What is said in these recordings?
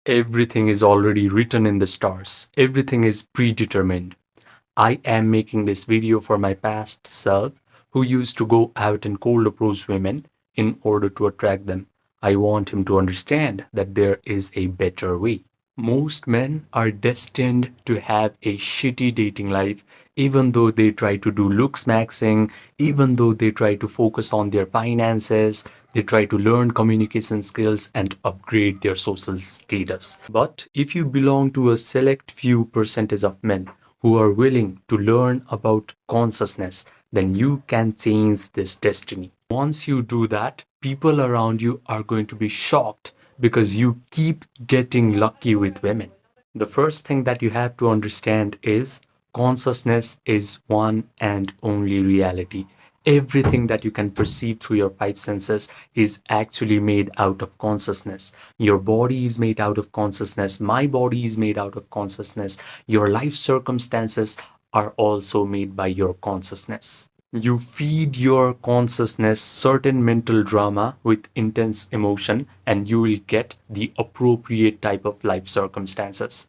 Everything is already written in the stars. Everything is predetermined. I am making this video for my past self who used to go out and cold approach women in order to attract them. I want him to understand that there is a better way. Most men are destined to have a shitty dating life, even though they try to do looks maxing, even though they try to focus on their finances, they try to learn communication skills and upgrade their social status. But if you belong to a select few percentage of men who are willing to learn about consciousness, then you can change this destiny. Once you do that, people around you are going to be shocked because you keep getting lucky with women. The first thing that you have to understand is consciousness is one and only reality. Everything that you can perceive through your five senses is actually made out of consciousness. Your body is made out of consciousness. My body is made out of consciousness. Your life circumstances are also made by your consciousness. You feed your consciousness certain mental drama with intense emotion, and you will get the appropriate type of life circumstances.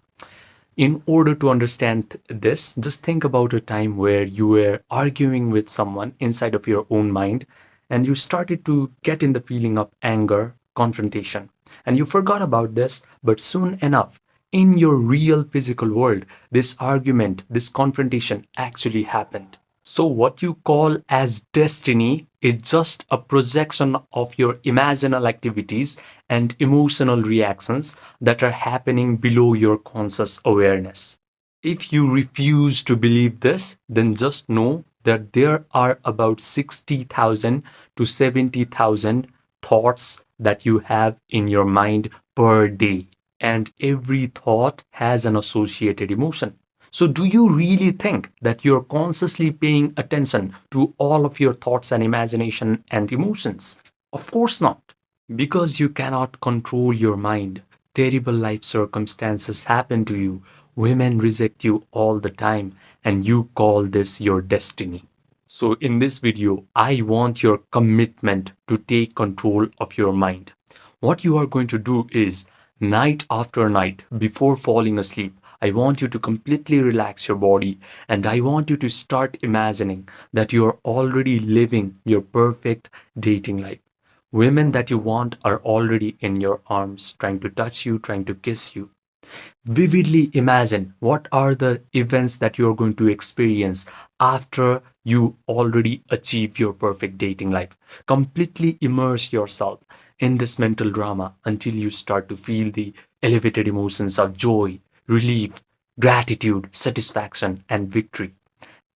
In order to understand this, just think about a time where you were arguing with someone inside of your own mind and you started to get in the feeling of anger, confrontation. And you forgot about this, but soon enough, in your real physical world, this argument, this confrontation actually happened. So, what you call as destiny is just a projection of your imaginal activities and emotional reactions that are happening below your conscious awareness. If you refuse to believe this, then just know that there are about 60,000 to 70,000 thoughts that you have in your mind per day. And every thought has an associated emotion. So, do you really think that you're consciously paying attention to all of your thoughts and imagination and emotions? Of course not. Because you cannot control your mind. Terrible life circumstances happen to you. Women reject you all the time, and you call this your destiny. So, in this video, I want your commitment to take control of your mind. What you are going to do is night after night before falling asleep, I want you to completely relax your body and I want you to start imagining that you are already living your perfect dating life. Women that you want are already in your arms, trying to touch you, trying to kiss you. Vividly imagine what are the events that you're going to experience after you already achieve your perfect dating life. Completely immerse yourself in this mental drama until you start to feel the elevated emotions of joy, relief, gratitude, satisfaction, and victory.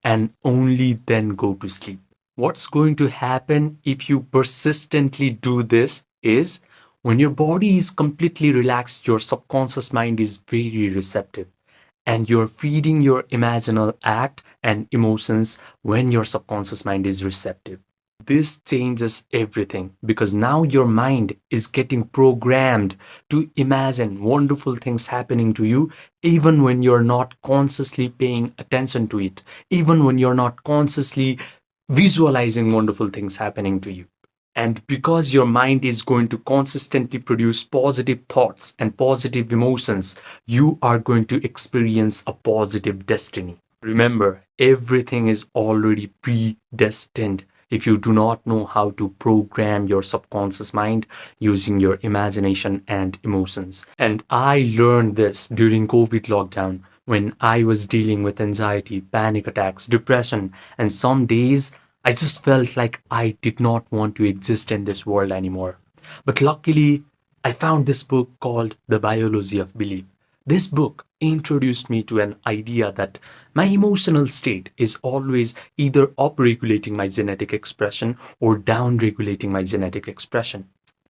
And only then go to sleep. What's going to happen if you persistently do this is when your body is completely relaxed, your subconscious mind is very receptive and you're feeding your imaginal act and emotions when your subconscious mind is receptive. This changes everything because now your mind is getting programmed to imagine wonderful things happening to you even when you're not consciously paying attention to it, even when you're not consciously visualizing wonderful things happening to you. And because your mind is going to consistently produce positive thoughts and positive emotions, you are going to experience a positive destiny. Remember, everything is already predestined. If you do not know how to program your subconscious mind using your imagination and emotions. And I learned this during COVID lockdown when I was dealing with anxiety, panic attacks, depression, and some days I just felt like I did not want to exist in this world anymore. But luckily, I found this book called The Biology of Belief. This book introduced me to an idea that my emotional state is always either upregulating my genetic expression or downregulating my genetic expression.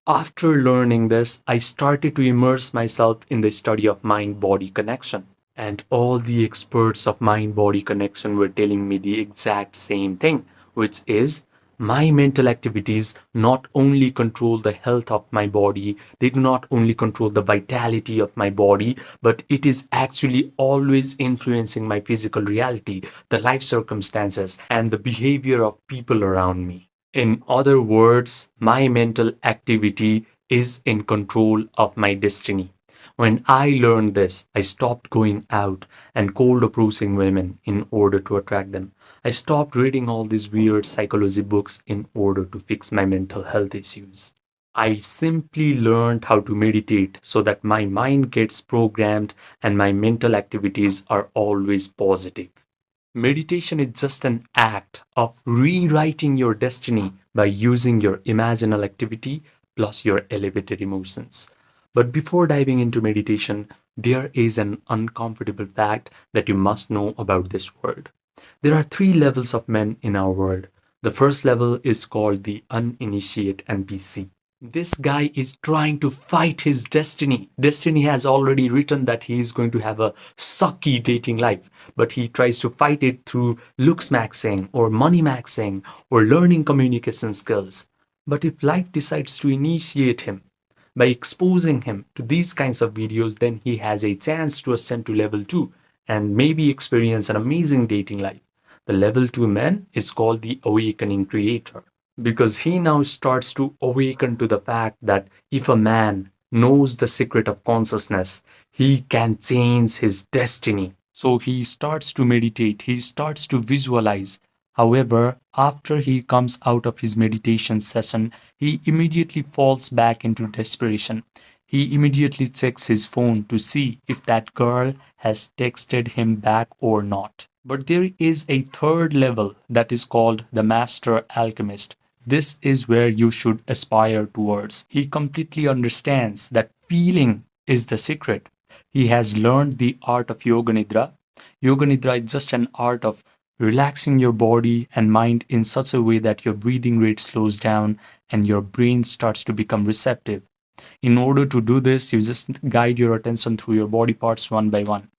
After learning this, I started to immerse myself in the study of mind body connection. And all the experts of mind body connection were telling me the exact same thing, which is my mental activities not only control the health of my body, they do not only control the vitality of my body, but it is actually always influencing my physical reality, the life circumstances, and the behavior of people around me. In other words, my mental activity is in control of my destiny. When I learned this, I stopped going out and cold approaching women in order to attract them. I stopped reading all these weird psychology books in order to fix my mental health issues. I simply learned how to meditate so that my mind gets programmed and my mental activities are always positive. Meditation is just an act of rewriting your destiny by using your imaginal activity plus your elevated emotions. But before diving into meditation, there is an uncomfortable fact that you must know about this world. There are three levels of men in our world. The first level is called the uninitiate NPC. This guy is trying to fight his destiny. Destiny has already written that he is going to have a sucky dating life, but he tries to fight it through looks maxing or money maxing or learning communication skills. But if life decides to initiate him by exposing him to these kinds of videos, then he has a chance to ascend to level 2 and maybe experience an amazing dating life. The level 2 man is called the awakening creator because he now starts to awaken to the fact that if a man knows the secret of consciousness, he can change his destiny. So he starts to meditate, he starts to visualize. However, after he comes out of his meditation session, he immediately falls back into desperation. He immediately checks his phone to see if that girl has texted him back or not. But there is a third level that is called the master alchemist. This is where you should aspire towards. He completely understands that feeling is the secret. He has learned the art of Yoga Nidra. Yoga Nidra is just an art of relaxing your body and mind in such a way that your breathing rate slows down and your brain starts to become receptive. In order to do this, you just guide your attention through your body parts one by one.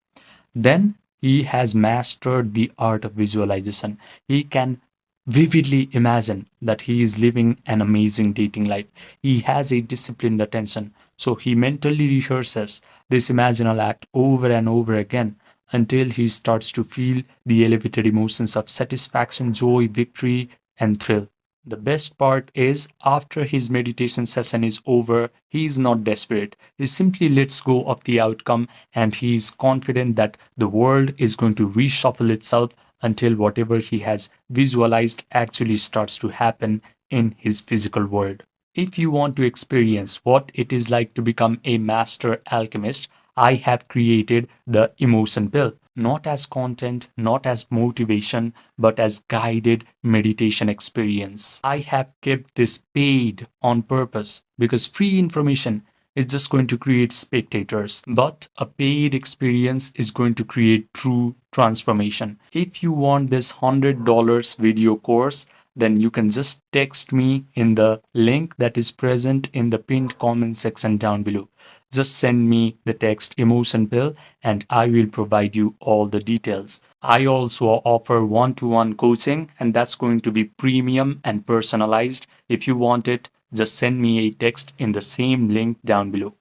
Then he has mastered the art of visualization. He can vividly imagine that he is living an amazing dating life. He has a disciplined attention, so he mentally rehearses this imaginal act over and over again until he starts to feel the elevated emotions of satisfaction, joy, victory, and thrill. The best part is, after his meditation session is over, he is not desperate. He simply lets go of the outcome and he is confident that the world is going to reshuffle itself until whatever he has visualized actually starts to happen in his physical world. If you want to experience what it is like to become a master alchemist, I have created the emotion pill, not as content, not as motivation, but as guided meditation experience. I have kept this paid on purpose because free information is just going to create spectators, but a paid experience is going to create true transformation. If you want this $100 video course, then you can just text me in the link that is present in the pinned comment section down below. Just send me the text emotion pill and I will provide you all the details. I also offer one-to-one coaching and that's going to be premium and personalized. If you want it, just send me a text in the same link down below.